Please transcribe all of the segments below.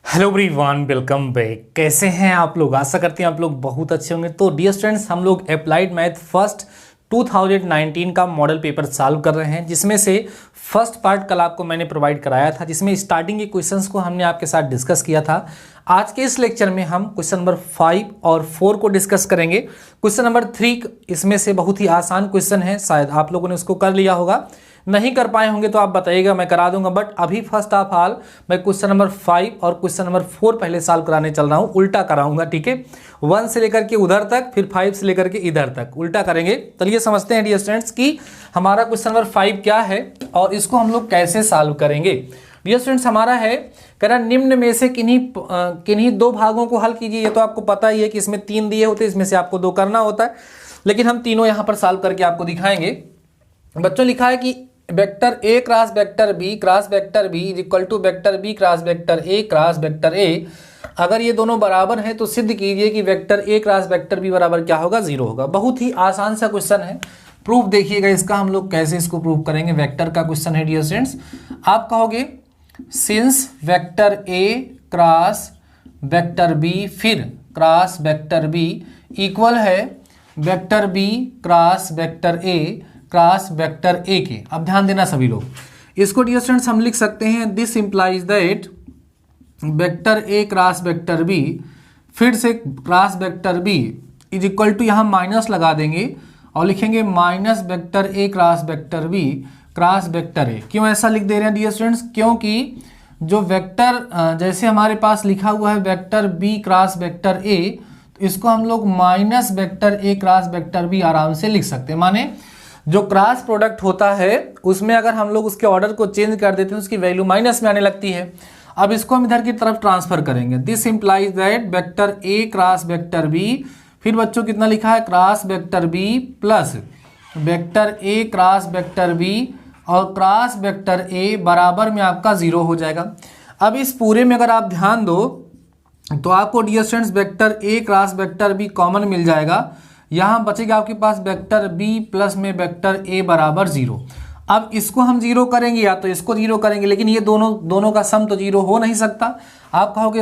Hello everyone, welcome back. कैसे हैं आप लोग? आशा करते हैं आप लोग बहुत अच्छे होंगे। तो डियर स्टूडेंट्स, हम लोग अप्लाइड मैथ फर्स्ट 2019 का मॉडल पेपर सॉल्व कर रहे हैं, जिसमें से फर्स्ट पार्ट कल आपको मैंने प्रोवाइड कराया था, जिसमें स्टार्टिंग के क्वेश्चंस को हमने आपके साथ डिस्कस किया था। आज के इस लेक्चर में हम क्वेश्चन नंबर 5 और 4 को डिस्कस करेंगे। क्वेश्चन नंबर 3 इसमें से बहुत ही आसान क्वेश्चन है, शायद आप लोगों ने उसको कर लिया होगा। नहीं कर पाए होंगे तो आप बताइएगा, मैं करा दूंगा। बट अभी फर्स्ट ऑफ ऑल मैं क्वेश्चन नंबर 5 और क्वेश्चन नंबर 4 पहले सॉल्व कराने चल रहा हूं, उल्टा कराऊंगा। ठीक है, 1 से लेकर के उधर तक, फिर 5 से लेकर के इधर तक उल्टा करेंगे। चलिए समझते हैं डियर स्टूडेंट्स कि हमारा क्वेश्चन नंबर 5 क्या है और इसको हम लोग कैसे सॉल्व करेंगे। डियर स्टूडेंट्स, हमारा है कह रहा निम्न में से किन्हीं दो भागों को हल कीजिए। ये तो आपको पता ही है कि इसमें 3 दिए होते हैं, इसमें से आपको 2 करना होता है, लेकिन हम तीनों यहां पर सॉल्व करके आपको दिखाएंगे। बच्चों लिखा है कि vector A cross vector B is equal to vector B cross vector A. अगर ये दोनों बराबर हैं तो सिद्ध कीजिए कि vector A cross vector B बराबर क्या होगा, 0 होगा। बहुत ही आसान सा क्वेश्चन है। प्रूफ देखिएगा इसका, हम लोग कैसे इसको प्रूफ करेंगे। वेक्टर का क्वेश्चन है डियर स्टूडेंट्स। आप कहोगे since vector A cross vector B फिर क्रॉस वेक्टर बी इक्वल है vector B cross vector A cross vector A के। अब ध्यान देना सभी लोग, इसको डियर स्टूडेंट्स हम लिख सकते हैं this implies that vector A cross vector B फिर से cross vector B is equal to, यहाँ माइनस लगा देंगे और लिखेंगे minus vector A cross vector B cross vector A. क्यों ऐसा लिख दे रहे हैं डियर स्टूडेंट्स? क्योंकि जो वेक्टर जैसे हमारे पास लिखा हुआ है vector B cross vector A, तो इसको हम लोग minus vector A cross vector B आराम से लिख सकते हैं। माने जो क्रॉस प्रोडक्ट होता है उसमें अगर हम लोग उसके ऑर्डर को चेंज कर देते हैं, उसकी वैल्यू माइनस में आने लगती है। अब इसको हम इधर की तरफ ट्रांसफर करेंगे। This implies that vector A cross vector B, फिर बच्चों कितना लिखा है cross vector B plus vector A cross vector B और क्रॉस वेक्टर ए बराबर में आपका 0 हो जाएगा। अब इस पूरे में अगर आप ध्यान दो तो आपको dear students vector A cross vector B common मिल जाएगा। यहाँ बचेगा आपके पास वेक्टर बी प्लस में वेक्टर ए बराबर 0। अब इसको हम 0 करेंगे या तो इसको 0 करेंगे, लेकिन ये दोनों का सम तो 0 हो नहीं सकता। आप कहोगे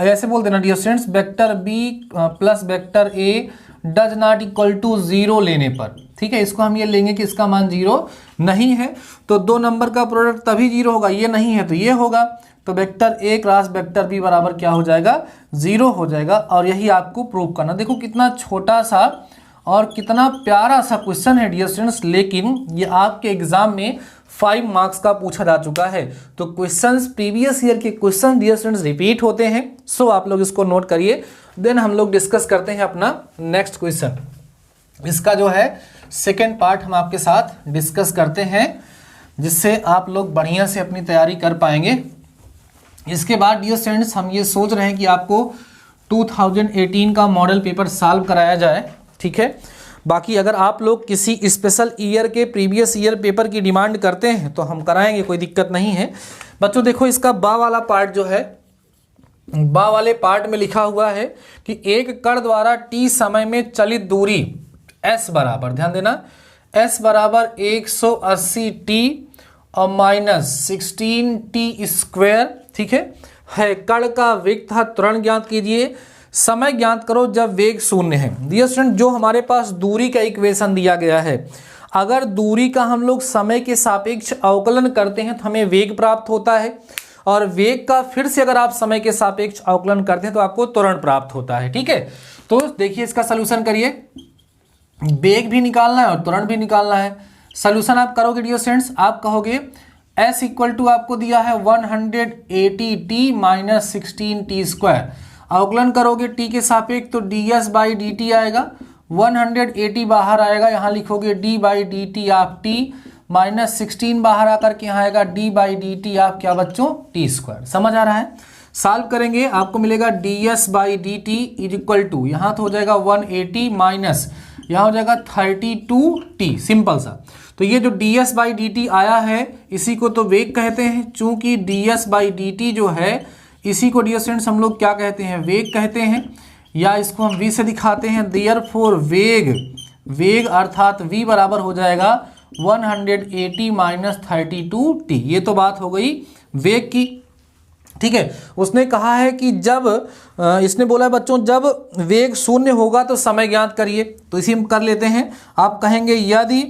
ऐसे बोल देना dear students, vector B plus vector A does not equal to 0 लेने पर। ठीक है, इसको हम ये लेंगे कि इसका मान 0 नहीं है, तो 2 नंबर का प्रोडक्ट तभी 0 होगा। ये नहीं है तो ये होगा, तो vector A cross vector B बराबर क्या हो जाएगा, 0 हो जाएगा। और यही आपको प्रूव करना। देखो कितना छोटा सा और कितना प्यारा सा क्वेश्चन है डियर स्टूडेंट्स, लेकिन ये आपके एग्जाम में 5 मार्क्स का पूछा जा चुका है। तो क्वेश्चंस प्रीवियस ईयर के क्वेश्चन डियर स्टूडेंट्स रिपीट होते हैं, सो आप लोग इसको नोट करिए। देन हम लोग डिस्कस करते हैं अपना नेक्स्ट क्वेश्चन। इसका जो है सेकेंड पार्ट हम आपके साथ डिस्कस करते हैं, जिससे आप लोग बढ़िया से अपनी तैयारी कर पाएंगे। इसके बाद डियर स्टूडेंट्स हम ये सोच रहे हैं कि आपको 2018 का मॉडल पेपर सॉल्व कराया जाए। ठीक है, बाकी अगर आप लोग किसी स्पेशल ईयर के प्रीवियस ईयर पेपर की डिमांड करते हैं तो हम कराएंगे, कोई दिक्कत नहीं है। बच्चों देखो इसका बा वाला पार्ट जो है, बा वाले पार्ट में लिखा हुआ है कि एक कण द्वारा t समय में चलित दूरी s बराबर, ध्यान देना, s बराबर 180t और माइनस 16t स्क्वायर। ठीक है, कण का वेग तथा त्वरण ज्ञात कीजिए, समय ज्ञात करो जब वेग 0 है। डियर स्टूडेंट, जो हमारे पास दूरी का इक्वेशन दिया गया है, अगर दूरी का हम लोग समय के सापेक्ष अवकलन करते हैं तो हमें वेग प्राप्त होता है, और वेग का फिर से अगर आप समय के सापेक्ष अवकलन करते हैं तो आपको त्वरण प्राप्त होता है। ठीक है, तो देखिए इसका सोल्यूशन करिए। वेग भी निकालना है और त्वरण भी निकालना है। सोल्यूशन आप करोगे डियर स्टूडेंट्स, आप कहोगे s इक्वल टू आपको दिया है 180t माइनस 16t स्क्वायर। अवकलन करोगे t के सापेक्ष तो ds बाई dt आएगा, 180 बाहर आएगा, यहाँ लिखोगे d by dt of t minus 16 बाहर आकर के यहाँ आएगा d बाई dt ऑफ क्या बच्चों, t स्क्वायर। समझ आ रहा है? सॉल्व करेंगे आपको मिलेगा ds by dt is equal to, यहाँ तो हो जाएगा 180 माइनस यहाँ हो जाएगा 32t। सिंपल सा। तो ये जो ds बाई dt आया है इसी को तो वेग कहते हैं। चूंकि ds बाई dt जो है इसी को डियर स्टूडेंट्स हम लोग क्या कहते हैं, वेग कहते हैं, या इसको हम v से दिखाते हैं। देयरफॉर वेग अर्थात v बराबर हो जाएगा 180 माइनस 32t। ये तो बात हो गई वेग की। ठीक है। उसने कहा है कि जब इसने बोला है बच्चों जब वेग शून्य होगा तो समय ज्ञात करिए। तो इसी हम कर लेते हैं। आप कहेंगे यदि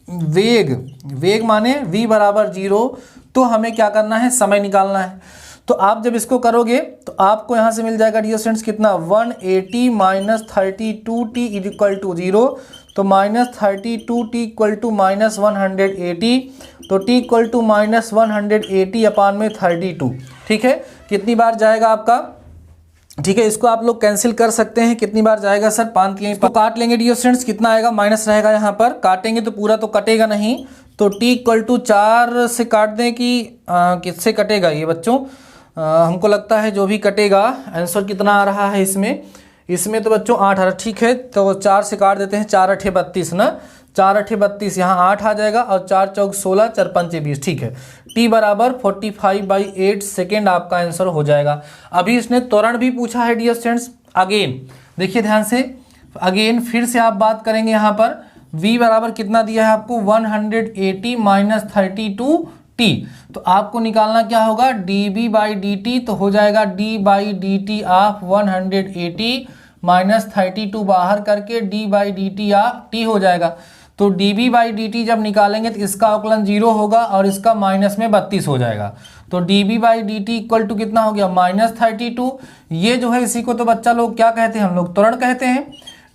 वेग माने v बराबर 0 तो हमें क्या करना है, समय निकालना है। तो आप जब इसको करोगे तो आपको यहाँ से मिल जाएगा डियर स्टूडेंट्स कितना, 180 minus 32t is equal to 0। तो minus 32t equal to minus 180, तो t इक्वल टू माइनस 180 अपान में 32। ठीक है, कितनी बार जाएगा आपका, ठीक है, इसको आप लोग कैंसिल कर सकते हैं। कितनी बार जाएगा सर, 5 तो काट लेंगे डियर स्टूडेंट्स, कितना आएगा, माइनस रहेगा यहाँ पर, काटेंगे तो पूरा तो कटेगा नहीं। तो t इक्वल टू 4 से काट दें कि किससे कटेगा ये बच्चों, हमको लगता है जो भी कटेगा। आंसर कितना आ रहा है इसमें तो बच्चों 8 आ रहा, ठीक है, तो 4 से काट देते हैं, 4 8 32 ना, 4 8 32, यहाँ 8 आ जाएगा और 4 चौक 16, 4 5 20, ठीक है। t बराबर 45/8 सेकेंड आपका आंसर हो जाएगा। अभी इसने त्वरण भी पूछा है डियर स्टूडेंट्स। अगेन देखिए ध्यान से, अगेन फिर से आप बात करेंगे यहाँ पर v बराबर कितना दिया है आपको, 180 माइनस 32t। तो आपको निकालना क्या होगा, dB/dt, तो हो जाएगा d/dt ऑफ 180 माइनस 32 बाहर करके d/dt ऑफ t हो जाएगा। तो dB/dt जब निकालेंगे तो इसका अवकलन 0 होगा और इसका माइनस में 32 हो जाएगा। तो dB/dt इक्वल टू कितना हो गया, माइनस 32। ये जो है इसी को तो बच्चा लोग क्या कहते हैं, हम लोग त्वरण कहते हैं।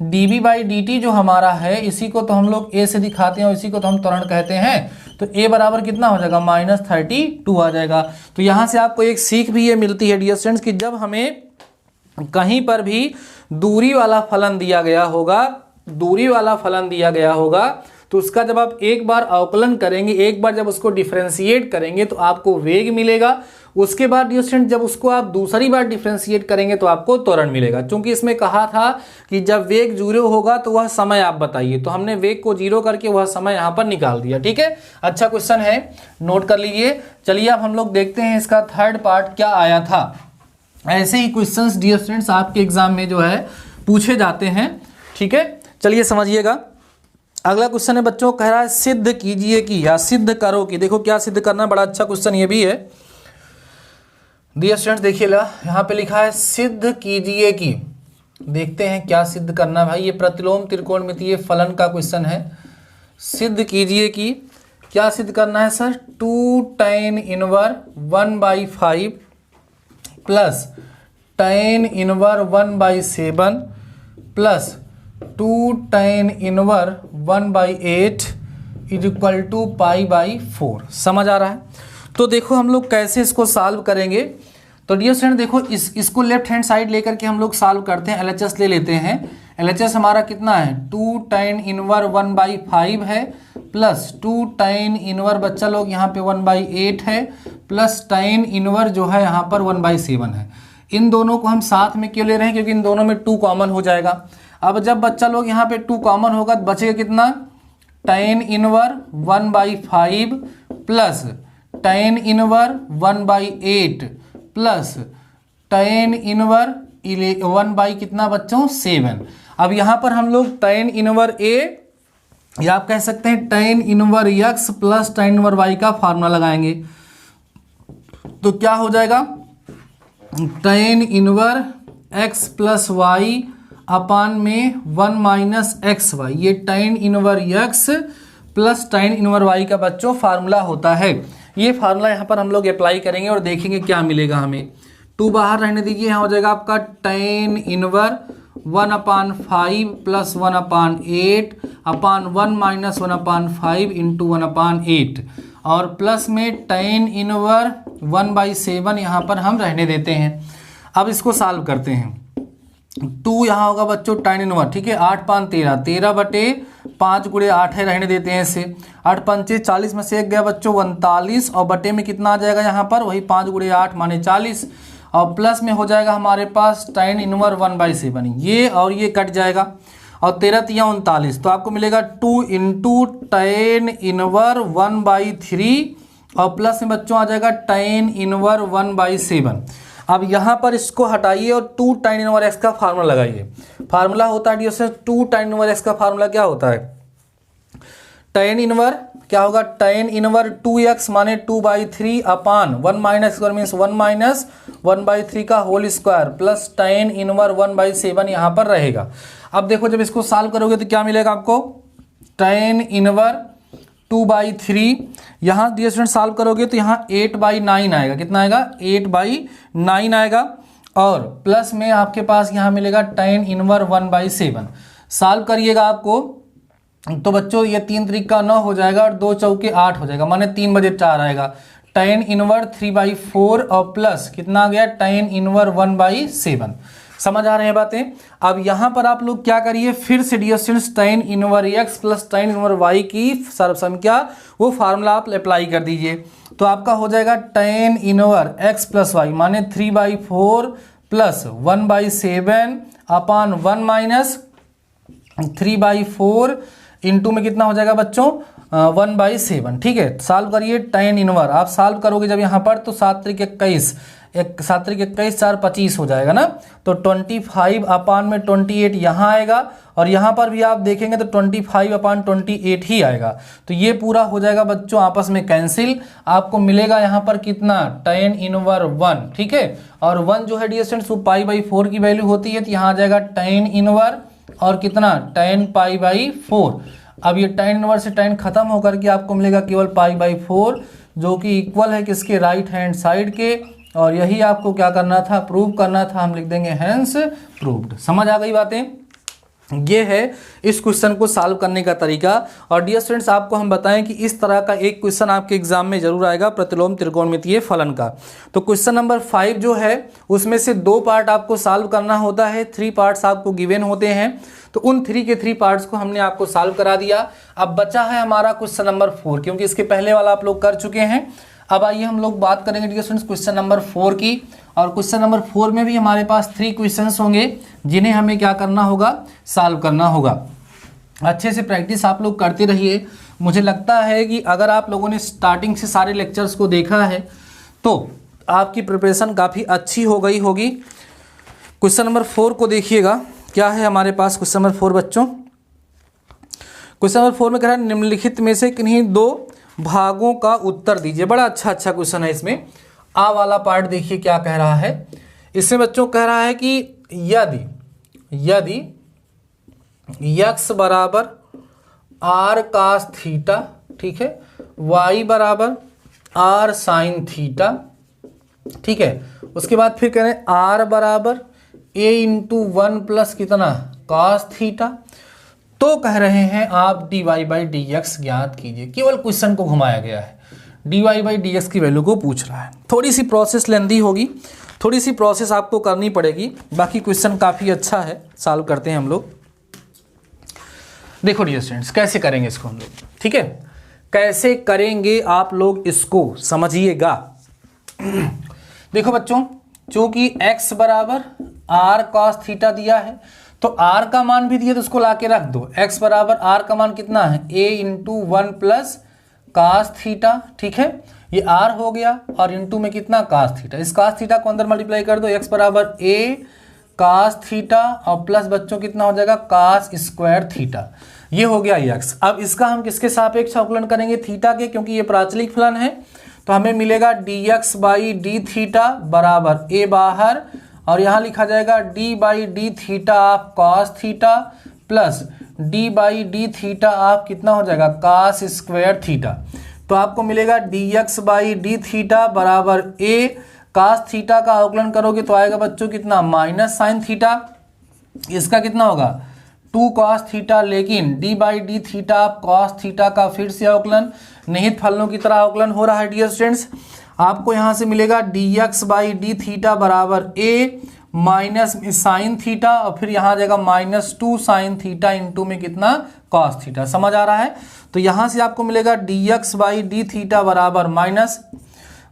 dB/dt जो हमारा है इसी को तो हम लोग a से दिखाते हैं और इसी को तो हम त्वरण कहते हैं। तो a बराबर कितना हो जाएगा, माइनस 32 आ जाएगा। तो यहाँ से आपको एक सीख भी ये मिलती है डियर स्टूडेंट्स कि जब हमें कहीं पर भी दूरी वाला फलन दिया गया होगा, तो उसका जब आप एक बार अवकलन करेंगे, एक बार जब उसको डिफरेंशिएट करेंगे तो आपको वेग मिलेगा। उसके बाद डियर स्टूडेंट जब उसको आप दूसरी बार डिफरेंशिएट करेंगे तो आपको त्वरण मिलेगा। क्योंकि इसमें कहा था कि जब वेग 0 होगा तो वह समय आप बताइए, तो हमने वेग को 0 करके वह समय यहाँ पर निकाल दिया। ठीक है, अच्छा क्वेश्चन है, नोट कर लीजिए। चलिए अब हम लोग देखते हैं इसका थर्ड पार्ट क्या आया था। ऐसे ही क्वेश्चंस डियर स्टूडेंट्स आपके एग्जाम में जो है पूछे जाते हैं। ठीक है, चलिए समझिएगा। अगला क्वेश्चन है बच्चों, कह रहा है सिद्ध कीजिए कि या सिद्ध करो कि। देखो क्या सिद्ध करना, बड़ा अच्छा क्वेश्चन ये भी है डियर स्टूडेंट्स। देखिएगा यहाँ पे लिखा है सिद्ध कीजिए कि। देखते हैं क्या सिद्ध करना भाई। ये प्रतिलोम त्रिकोणमितीय फलन का क्वेश्चन है। सिद्ध कीजिए कि क्या सिद्ध करना है sir, 2 tan inverse 1/5 plus tan inverse 1/7 plus 2 tan inverse 1/8 is equal to π/4। समझ आ रहा है? तो देखो हम लोग कैसे इसको सॉल्व करेंगे। तो डियर स्टूडेंट देखो इसको लेफ्ट हैंड साइड लेकर के हम लोग सॉल्व करते हैं। LHS ले लेते हैं। LHS हमारा कितना है, 2 tan इनवर 1/5 है प्लस 2 tan इनवर बच्चा लोग यहाँ पे 1/8 है प्लस tan इनवर जो है यहाँ पर 1/7 है। इन दोनों को हम साथ में क्यों ले रहे हैं, क्योंकि इन दोनों में 2 कॉमन हो जाएगा। अब जब बच्चा लोग यहाँ पे 2 कॉमन होगा तो बचेगा कितना, tan inverse 1/5 plus tan inverse 1/8 plus tan इनवर 1 कितना बच्चों 7। अब यहाँ पर हम लोग tan इनवर a या आप कह सकते हैं tan inverse x plus tan inverse y का फार्मूला लगाएंगे। तो क्या हो जाएगा, tan inverse x plus y अपान में 1 माइनस एक्स वाई। ये tan inverse x plus tan inverse y का बच्चों फार्मूला होता है। ये फार्मूला यहाँ पर हम लोग अप्लाई करेंगे और देखेंगे क्या मिलेगा हमें। 2 बाहर रहने दीजिए, यहाँ हो जाएगा आपका tan इनवर 1/5 प्लस 1/8 अपान 1 माइनस 1/5 इंटू 1/8 और प्लस में tan इनवर 1/7 यहाँ पर हम रहने देते हैं। अब इसको सॉल्व करते हैं। 2 यहाँ होगा बच्चों tan इनवर, ठीक है, 8 5 13, 13/5 गुणे 8 है, रहने देते हैं इसे। 8 5 40 में से एक गया बच्चों 39 और बटे में कितना आ जाएगा यहाँ पर, वही 5 गुणे 8 माने 40 और प्लस में हो जाएगा हमारे पास tan इनवर 1/7। ये और ये कट जाएगा और 13 3 39, तो आपको मिलेगा 2 इंटू tan इनवर 1/3 और प्लस में बच्चों आ जाएगा tan इनवर 1/7। अब यहाँ पर इसको हटाइए और 2 tan इनवर x का फार्मूला लगाइए। फार्मूला होता है डियर से 2 tan इनवर x का फार्मूला क्या होता है, tan इनवर क्या होगा, tan इनवर 2x माने 2/3 अपान 1 - स्क्वायर मीन्स 1 - 1/3 का whole square plus tan inverse 1/7 यहाँ पर रहेगा। अब देखो जब इसको सॉल्व करोगे तो क्या मिलेगा आपको, tan इनवर 2/3, यहाँ डियर स्टूडेंट सॉल्व करोगे तो यहाँ 8/9 आएगा। कितना आएगा, 8/9 आएगा। और प्लस में आपके पास यहाँ मिलेगा tan इनवर 1/7। सॉल्व करिएगा आपको तो बच्चों ये 3 3 9 हो जाएगा और 2 चौके 8 हो जाएगा, माने 3/4 आएगा। tan इनवर 3/4 और प्लस कितना आ गया, tan इनवर 1/7। समझ आ रहे हैं बातें। अब यहाँ पर आप लोग क्या करिए, फिर से dear students tan inverse x plus tan inverse y की सर्वसंख्या वो फार्मूला आप अप्लाई कर दीजिए। तो आपका हो जाएगा tan inverse x plus Y माने 3/4 प्लस 1/7 अपान 1 माइनस 3/4 इंटू में कितना हो जाएगा बच्चों, 1/7। ठीक है, सॉल्व करिए tan इनवर। आप सॉल्व करोगे जब यहाँ पर तो 7 त्रिक 21, 7 त्रिक 21 4 25 हो जाएगा ना। तो 25 अपान में 28 यहाँ आएगा और यहाँ पर भी आप देखेंगे तो 25 अपान 28 ही आएगा। तो ये पूरा हो जाएगा बच्चों आपस में कैंसिल। आपको मिलेगा यहाँ पर कितना, tan इनवर 1। ठीक है, और 1 जो है डियर स्टूडेंट्स वो π/4 की वैल्यू होती है, तो यहाँ आ जाएगा tan इनवर और कितना, tan π/4। अब ये tan इनवर से tan खत्म होकर के आपको मिलेगा केवल π/4, जो कि इक्वल है किसके, राइट हैंड साइड के। और यही आपको क्या करना था, प्रूव करना था। हम लिख देंगे हैंस प्रूव्ड। समझ आ गई बातें। ये है इस क्वेश्चन को सॉल्व करने का तरीका। और डियर स्टूडेंट्स आपको हम बताएं कि इस तरह का एक क्वेश्चन आपके एग्जाम में जरूर आएगा प्रतिलोम त्रिकोणमितीय फलन का। तो क्वेश्चन नंबर 5 जो है उसमें से 2 पार्ट आपको सॉल्व करना होता है, 3 पार्ट्स आपको गिवन होते हैं। तो उन 3 के 3 पार्ट्स को हमने आपको सॉल्व करा दिया। अब बचा है हमारा क्वेश्चन नंबर 4, क्योंकि इसके पहले वाला आप लोग कर चुके हैं। अब आइए हम लोग बात करेंगे डियर स्टूडेंट्स क्वेश्चन नंबर 4 की। और क्वेश्चन नंबर 4 में भी हमारे पास 3 क्वेश्चंस होंगे जिन्हें हमें क्या करना होगा, सॉल्व करना होगा। अच्छे से प्रैक्टिस आप लोग करते रहिए। मुझे लगता है कि अगर आप लोगों ने स्टार्टिंग से सारे लेक्चर्स को देखा है तो आपकी प्रिपरेशन काफ़ी अच्छी हो गई होगी। क्वेश्चन नंबर 4 को देखिएगा, क्या है हमारे पास क्वेश्चन नंबर 4 बच्चों। क्वेश्चन नंबर 4 में कह रहा है निम्नलिखित में से किन्हीं 2 भागों का उत्तर दीजिए। बड़ा अच्छा क्वेश्चन है। इसमें आ वाला पार्ट देखिए क्या कह रहा है। इसमें बच्चों कह रहा है कि यदि x बराबर r cos थीटा, ठीक है, y बराबर r sin थीटा, ठीक है, उसके बाद फिर कह रहे हैं r बराबर a इंटू 1 प्लस कितना cos थीटा, तो कह रहे हैं आप dy/dx ज्ञात कीजिए। केवल क्वेश्चन को घुमाया गया है, dy/dx की वैल्यू को पूछ रहा है। थोड़ी सी प्रोसेस लेंदी होगी, थोड़ी सी प्रोसेस आपको करनी पड़ेगी। बाकी क्वेश्चन काफ़ी अच्छा है, सॉल्व करते हैं हम लोग। देखो डियर स्टूडेंट्स कैसे करेंगे इसको हम लोग, ठीक है, कैसे करेंगे आप लोग इसको समझिएगा। देखो बच्चों, चूंकि x बराबर r cos थीटा दिया है तो r का मान भी दिया तो उसको लाके रख दो। x बराबर r का मान कितना है, a into 1 plus cos theta, ठीक है, ये r हो गया और इंटू में कितना cos थीटा। इस cos थीटा को अंदर मल्टीप्लाई कर दो, x बराबर a cos थीटा और प्लस बच्चों कितना हो जाएगा cos स्क्वायर थीटा। ये हो गया x। अब इसका हम किसके सापेक्ष अवकलन करेंगे, थीटा के, क्योंकि ये प्राचलिक फलन है। तो हमें मिलेगा dx/d थीटा बराबर a बाहर और यहाँ लिखा जाएगा d/d theta of cos theta plus d/d theta of कितना हो जाएगा cos स्क्वायर थीटा। तो आपको मिलेगा dx/d थीटा बराबर a, cos थीटा का अवकलन करोगे तो आएगा बच्चों कितना माइनस साइन थीटा, इसका कितना होगा 2 cos थीटा, लेकिन d/d थीटा cos थीटा का फिर से अवकलन निहित फलनों की तरह अवकलन हो रहा है डियर स्टूडेंट्स। आपको यहाँ से मिलेगा dx/d थीटा बराबर a माइनस साइन थीटा और फिर यहाँ आ जाएगा -2 साइन थीटा इंटू में कितना cos थीटा। समझ आ रहा है। तो यहाँ से आपको मिलेगा dx/d थीटा बराबर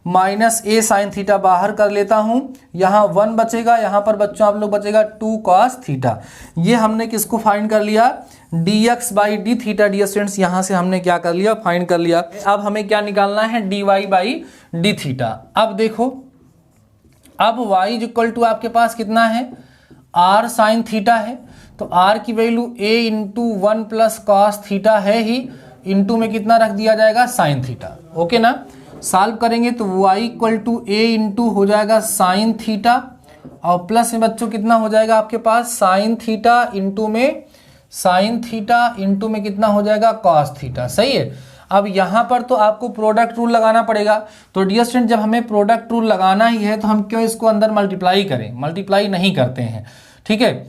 माइनस a साइन थीटा बाहर कर लेता हूँ, यहाँ 1 बचेगा, यहाँ पर बच्चों आप लोग बचेगा 2 cos थीटा। ये हमने किसको फाइंड कर लिया, dx/d थीटा डियर स्टूडेंट्स, यहाँ से हमने क्या कर लिया, फाइंड कर लिया। अब हमें क्या निकालना है, dy/d थीटा। अब देखो, अब y इक्वल टू आपके पास कितना है r साइन थीटा है, तो r की value a into 1 plus cos theta है ही, इंटू में कितना रख दिया जाएगा साइन थीटा। ओके ना, सॉल्व करेंगे तो y equal to a into हो जाएगा साइन थीटा और प्लस में बच्चों कितना हो जाएगा आपके पास साइन थीटा इंटू में कितना हो जाएगा कॉस थीटा। सही है। अब यहाँ पर तो आपको प्रोडक्ट रूल लगाना पड़ेगा। तो डियर स्टूडेंट जब हमें प्रोडक्ट रूल लगाना ही है तो हम क्यों इसको अंदर मल्टीप्लाई करें, मल्टीप्लाई नहीं करते हैं। ठीक है,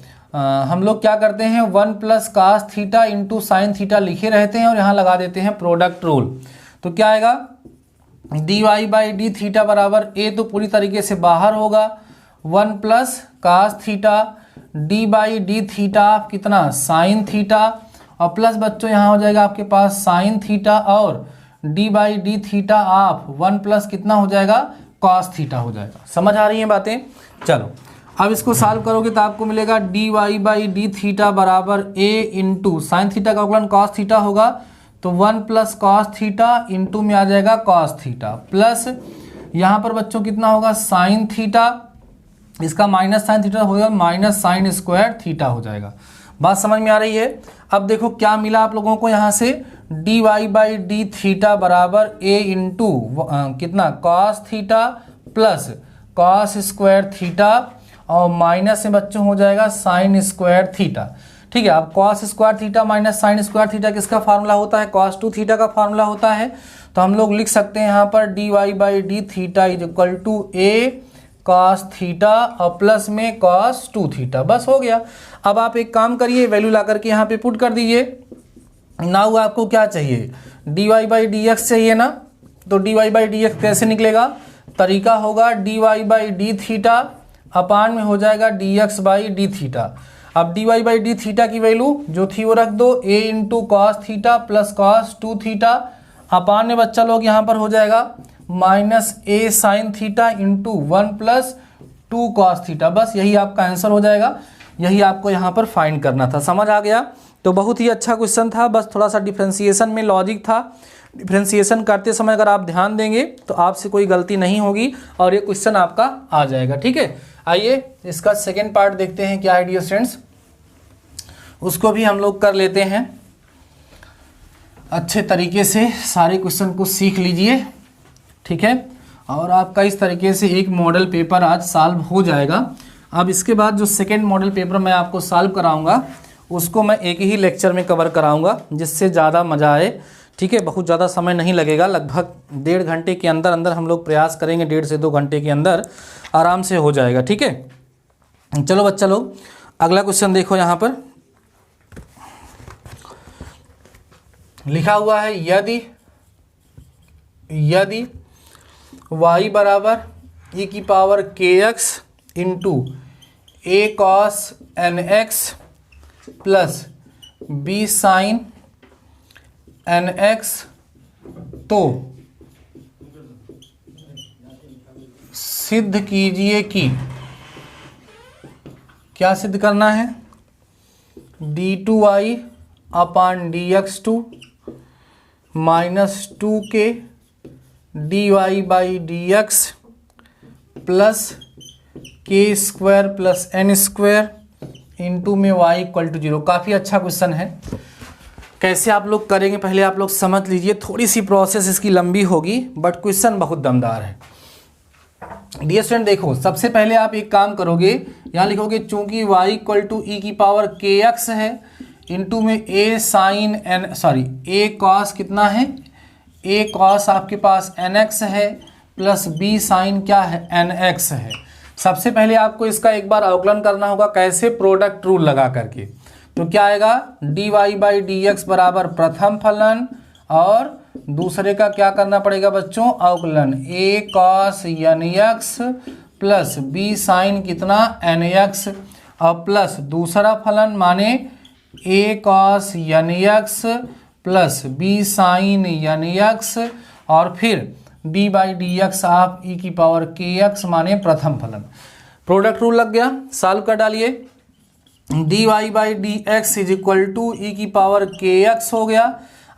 हम लोग क्या करते हैं 1 plus cos theta into sine theta लिखे रहते हैं और यहाँ लगा देते हैं प्रोडक्ट रूल। तो क्या आएगा d y by d theta बराबर ए तो पूरी तरीके से बाहर होगा 1 plus cos theta d by d theta कितना साइन थीटा और प्लस बच्चों यहाँ हो जाएगा आपके पास साइन थीटा और डी बाई डी थीटा आप 1 प्लस कितना हो जाएगा कॉस थीटा हो जाएगा। समझ आ रही हैं बातें। चलो अब इसको सॉल्व करोगे तो आपको मिलेगा d y by d theta बराबर ए इंटू साइन थीटा का अवकलन कॉस थीटा होगा तो 1 प्लस कॉस थीटा इंटू में आ जाएगा कॉस थीटा प्लस यहाँ पर बच्चों कितना होगा साइन थीटा, इसका माइनस साइन थीटा हो जाएगा माइनस साइन स्क्वायर थीटा हो जाएगा। बात समझ में आ रही है। अब देखो क्या मिला आप लोगों को यहाँ से d y by d theta बराबर ए इंटू कितना cos theta plus cos square theta और माइनस में बच्चों हो जाएगा साइन स्क्वायर थीटा। ठीक है, अब cos square theta minus sine square theta किसका फार्मूला होता है कॉस 2 थीटा का फार्मूला होता है। तो हम लोग लिख सकते हैं यहाँ पर d y by d theta is equal to a cos theta और प्लस में कॉस 2 थीटा। बस हो गया। अब आप एक काम करिए वैल्यू ला करके यहाँ पे पुट कर दीजिए। नाउ आपको क्या चाहिए d y by d x चाहिए ना, तो d y by d x कैसे निकलेगा, तरीका होगा d y by d theta upon में हो जाएगा d x by d theta. अब d y by d theta की वैल्यू जो थी वो रख दो a into cos theta plus cos 2 theta upon में बच्चा लोग यहाँ पर हो जाएगा minus a sine theta into 1 plus 2 cos theta. बस यही आपका आंसर हो जाएगा, यही आपको यहाँ पर फाइंड करना था। समझ आ गया। तो बहुत ही अच्छा क्वेश्चन था, बस थोड़ा सा डिफ्रेंसिएशन में लॉजिक था। डिफ्रेंसिएशन करते समय अगर आप ध्यान देंगे तो आपसे कोई गलती नहीं होगी और ये क्वेश्चन आपका आ जाएगा। ठीक है, आइए इसका सेकेंड पार्ट देखते हैं क्या है डियर स्टूडेंट्स, उसको भी हम लोग कर लेते हैं। अच्छे तरीके से सारे क्वेश्चन को सीख लीजिए। ठीक है, और आपका इस तरीके से एक मॉडल पेपर आज सॉल्व हो जाएगा। अब इसके बाद जो सेकेंड मॉडल पेपर मैं आपको सॉल्व कराऊंगा उसको मैं एक ही लेक्चर में कवर कराऊंगा जिससे ज़्यादा मज़ा आए। ठीक है, बहुत ज़्यादा समय नहीं लगेगा, लगभग 1.5 घंटे के अंदर अंदर हम लोग प्रयास करेंगे, 1.5 से 2 घंटे के अंदर आराम से हो जाएगा। ठीक है, चलो बच्चा लोग अगला क्वेश्चन देखो। यहाँ पर लिखा हुआ है यदि y बराबर e की power kx into a cos n x plus b sine n x तो सिद्ध कीजिए कि क्या सिद्ध करना है d2y upon dx2 minus 2k dy by dx plus k square plus n square into में y इक्वल टू 0। काफ़ी अच्छा क्वेश्चन है। कैसे आप लोग करेंगे पहले आप लोग समझ लीजिए, थोड़ी सी प्रोसेस इसकी लंबी होगी बट क्वेश्चन बहुत दमदार है। डियर स्टूडेंट देखो, सबसे पहले आप एक काम करोगे, यहाँ लिखोगे चूंकि y इक्वल टू ई की पावर kx है इंटू में a sine n a cos कितना है a कॉस आपके पास nx है प्लस b साइन क्या है nx है। सबसे पहले आपको इसका एक बार अवकलन करना होगा, कैसे प्रोडक्ट रूल लगा करके। तो क्या आएगा dy बाई डी एक्स बराबर प्रथम फलन और दूसरे का क्या करना पड़ेगा बच्चों अवकलन a cos n x plus b sine कितना एन एक्स और प्लस दूसरा फलन माने a cos n x plus b sine n x और फिर d बाई डी एक्स आप e की पावर kx माने प्रथम फलन। प्रोडक्ट रूल लग गया, सॉल्व कर डालिए। dy by d x is equal to e की पावर kx हो गया।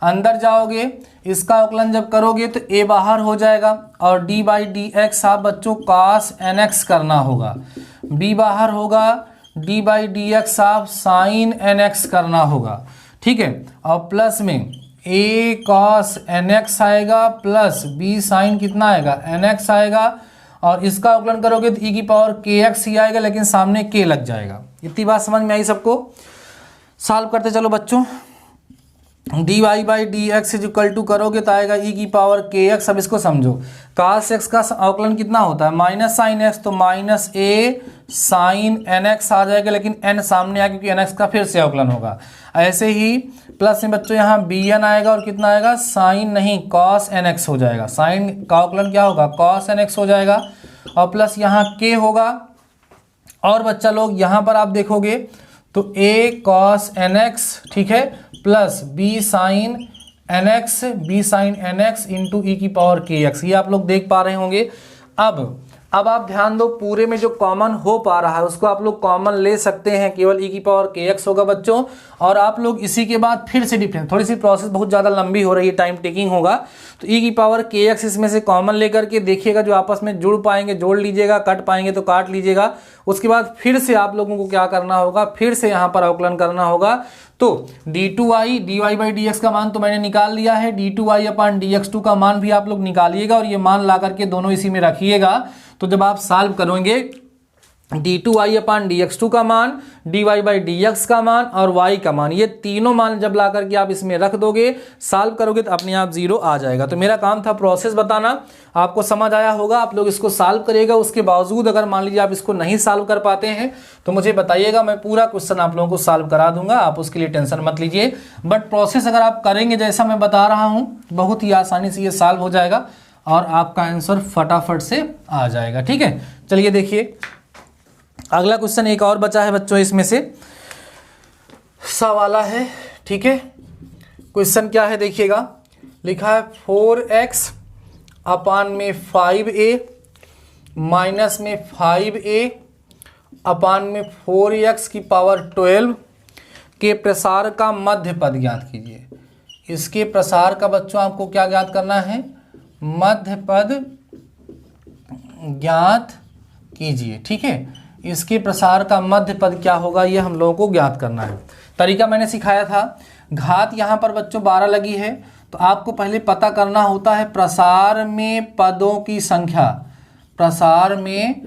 अंदर जाओगे इसका अवकलन जब करोगे तो a बाहर हो जाएगा और d बाई डी एक्स आप बच्चों cos nx करना होगा, b बाहर होगा, d बाई डी एक्स आप साइन nx करना होगा। ठीक है, और प्लस में a cos nx आएगा प्लस b साइन कितना आएगा nx आएगा, और इसका अवकलन करोगे तो e की पावर kx ही आएगा, लेकिन सामने k लग जाएगा। इतनी बात समझ में आई सबको? सॉल्व करते चलो बच्चों। dy by d x is equal to करोगे तो आएगा e की पावर kx। अब इसको समझो, cos x का अवकलन कितना होता है माइनस साइन x, तो माइनस a साइन nx आ जाएगा, लेकिन n सामने आएगा क्योंकि nx का फिर से अवकलन होगा। ऐसे ही प्लस में बच्चों यहाँ bn आएगा और कितना आएगा साइन नहीं cos nx हो जाएगा। साइन का अवकलन क्या होगा cos nx हो जाएगा, और प्लस यहाँ k होगा। और बच्चा लोग यहाँ पर आप देखोगे तो a cos nx ठीक है plus b sine nx into e की पावर kx, ये आप लोग देख पा रहे होंगे। अब आप ध्यान दो, पूरे में जो कॉमन हो पा रहा है उसको आप लोग कॉमन ले सकते हैं, केवल e की पावर kx होगा बच्चों। और आप लोग इसी के बाद फिर से डिफरेंस, थोड़ी सी प्रोसेस बहुत ज़्यादा लंबी हो रही है, टाइम टेकिंग होगा, तो e की पावर kx इसमें से कॉमन लेकर के देखिएगा, जो आपस में जुड़ पाएंगे जोड़ लीजिएगा, कट पाएंगे तो काट लीजिएगा। उसके बाद फिर से आप लोगों को क्या करना होगा, फिर से यहाँ पर अवकलन करना होगा। तो d2y dy बाई dx का मान तो मैंने निकाल लिया है, d2y अपान dx2 का मान भी आप लोग निकालिएगा, और ये मान ला करके दोनों इसी में रखिएगा। तो जब आप सॉल्व करोगे d2y अपान dx2 का मान, dy बाई dx का मान और y का मान, ये तीनों मान जब ला करके आप इसमें रख दोगे, सॉल्व करोगे तो अपने आप जीरो आ जाएगा। तो मेरा काम था प्रोसेस बताना, आपको समझ आया होगा। आप लोग इसको सॉल्व करिएगा, उसके बावजूद अगर मान लीजिए आप इसको नहीं सॉल्व कर पाते हैं तो मुझे बताइएगा, मैं पूरा क्वेश्चन आप लोगों को सॉल्व करा दूंगा, आप उसके लिए टेंशन मत लीजिए। बट प्रोसेस अगर आप करेंगे जैसा मैं बता रहा हूँ, बहुत ही आसानी से ये सॉल्व हो जाएगा और आपका आंसर फटाफट से आ जाएगा। ठीक है, चलिए देखिए अगला क्वेश्चन एक और बचा है बच्चों, इसमें से सा वाला है। ठीक है, क्वेश्चन क्या है देखिएगा, लिखा है 4x अपान में 5a माइनस में 5a अपान में 4x की पावर 12 के प्रसार का मध्य पद ज्ञात कीजिए। इसके प्रसार का बच्चों आपको क्या ज्ञात करना है, मध्य पद ज्ञात कीजिए। ठीक है, इसके प्रसार का मध्य पद क्या होगा ये हम लोगों को ज्ञात करना है। तरीका मैंने सिखाया था, घात यहाँ पर बच्चों 12 लगी है, तो आपको पहले पता करना होता है प्रसार में पदों की संख्या, प्रसार में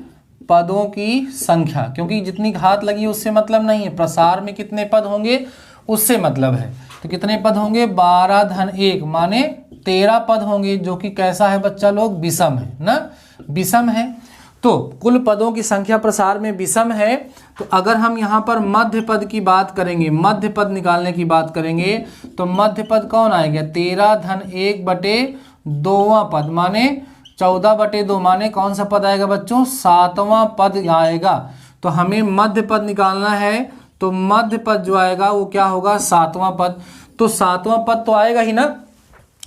पदों की संख्या, क्योंकि जितनी घात लगी है उससे मतलब नहीं है, प्रसार में कितने पद होंगे उससे मतलब है। तो कितने पद होंगे, 12 धन 1 माने 13 पद होंगे, जो कि कैसा है बच्चा लोग, विषम है ना, विषम है। तो कुल पदों की संख्या प्रसार में विषम है। तो अगर हम यहाँ पर मध्य पद की बात करेंगे, मध्य पद निकालने की बात करेंगे, तो मध्य पद कौन आएगा, 13 धन 1 बटे 2वां पद माने 14 बटे 2 माने कौन सा पद आएगा बच्चों, 7वां पद आएगा। तो हमें मध्य पद निकालना है, तो मध्य पद जो आएगा वो क्या होगा, 7वां पद। तो 7वां पद तो आएगा ही ना,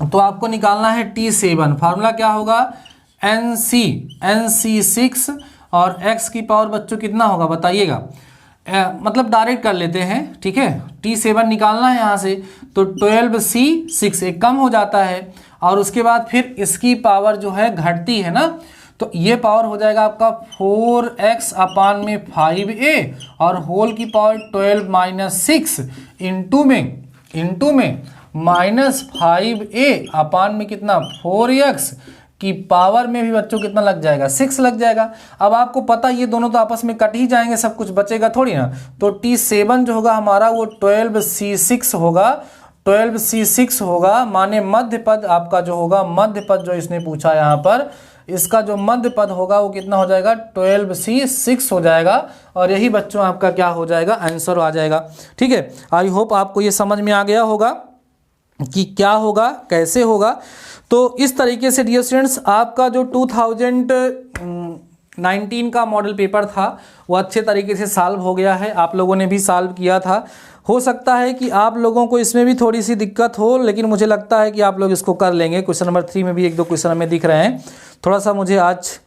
तो आपको निकालना है T7। फार्मूला क्या होगा, NC6 और x की पावर बच्चों कितना होगा बताइएगा, मतलब डायरेक्ट कर लेते हैं। ठीक है, T7 निकालना है यहाँ से, तो 12C6 एक कम हो जाता है, और उसके बाद फिर इसकी पावर जो है घटती है ना, तो ये पावर हो जाएगा आपका 4x अपान में 5a और होल की पावर 12 माइनस 6 इंटू में माइनस 5a अपान में कितना 4x की पावर में भी बच्चों कितना लग जाएगा, 6 लग जाएगा। अब आपको पता ये दोनों तो आपस में कट ही जाएंगे, सब कुछ बचेगा थोड़ी ना। तो T7 जो होगा हमारा वो 12C6 होगा, 12C6 होगा माने मध्य पद आपका जो होगा, मध्य पद जो इसने पूछा यहाँ पर, इसका जो मध्य पद होगा वो कितना हो जाएगा, 12C6 हो जाएगा। और यही बच्चों आपका क्या हो जाएगा, आंसर आ जाएगा। ठीक है, आई होप आपको ये समझ में आ गया होगा कि क्या होगा, कैसे होगा। तो इस तरीके से डियर स्टूडेंट्स आपका जो 2019 का मॉडल पेपर था वो अच्छे तरीके से सॉल्व हो गया है, आप लोगों ने भी सॉल्व किया था। हो सकता है कि आप लोगों को इसमें भी थोड़ी सी दिक्कत हो, लेकिन मुझे लगता है कि आप लोग इसको कर लेंगे। क्वेश्चन नंबर 3 में भी 1-2 क्वेश्चन हमें दिख रहे हैं। थोड़ा सा मुझे आज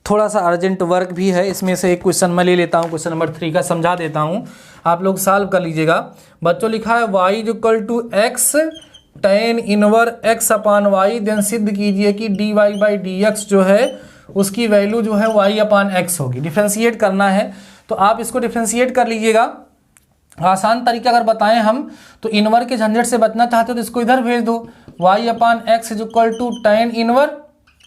थोड़ा सा अर्जेंट वर्क भी है, इसमें से एक क्वेश्चन मैं ले लेता हूँ, क्वेश्चन नंबर 3 का समझा देता हूँ, आप लोग सॉल्व कर लीजिएगा। बच्चों लिखा है y = x tan inverse x upon Y, then सिद्ध कीजिए कि dy बाई dx जो है उसकी वैल्यू जो है y अपान x होगी। डिफ्रेंशिएट करना है, तो आप इसको डिफ्रेंशिएट कर लीजिएगा। आसान तरीका अगर बताएं हम तो इनवर के झंझट से बचना चाहते हो तो इसको इधर भेज दो, y upon x is equal to tan inverse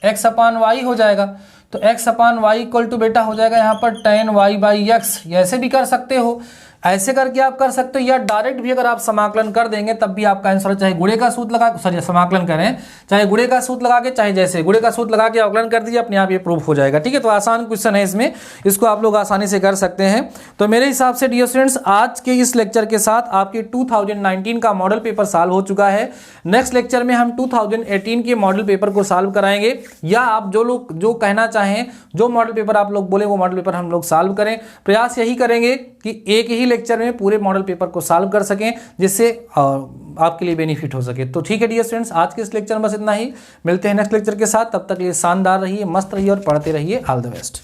x upon y हो जाएगा। तो x upon y equal to बेटा हो जाएगा यहाँ पर tan y बाई एक्स। ऐसे भी कर सकते हो, ऐसे करके आप कर सकते हो, या डायरेक्ट भी अगर आप समाकलन कर देंगे तब भी आपका आंसर, चाहे गुणे का सूत्र लगा, सॉरी समाकलन करें, चाहे गुणे का सूत्र लगा के, चाहे जैसे गुणे का सूत्र लगा के अवकलन कर दीजिए, अपने आप ये प्रूफ हो जाएगा। ठीक है, तो आसान क्वेश्चन है इसमें, इसको आप लोग आसानी से कर सकते हैं। तो मेरे हिसाब से डियर स्टूडेंट्स आज के इस लेक्चर के साथ आपके 2019 का मॉडल पेपर सॉल्व हो चुका है। नेक्स्ट लेक्चर में हम 2018 के मॉडल पेपर को सॉल्व कराएंगे, या आप जो लोग जो कहना चाहें, जो मॉडल पेपर आप लोग बोले वो मॉडल पेपर हम लोग सॉल्व करें। प्रयास यही करेंगे कि एक ही लेक्चर में पूरे मॉडल पेपर को सॉल्व कर सकें, जिससे आपके लिए बेनिफिट हो सके। तो ठीक है डियर स्टूडेंट्स, आज के इस लेक्चर में बस इतना ही। मिलते हैं नेक्स्ट लेक्चर के साथ, तब तक ये शानदार रहिए, मस्त रहिए और पढ़ते रहिए। All the best.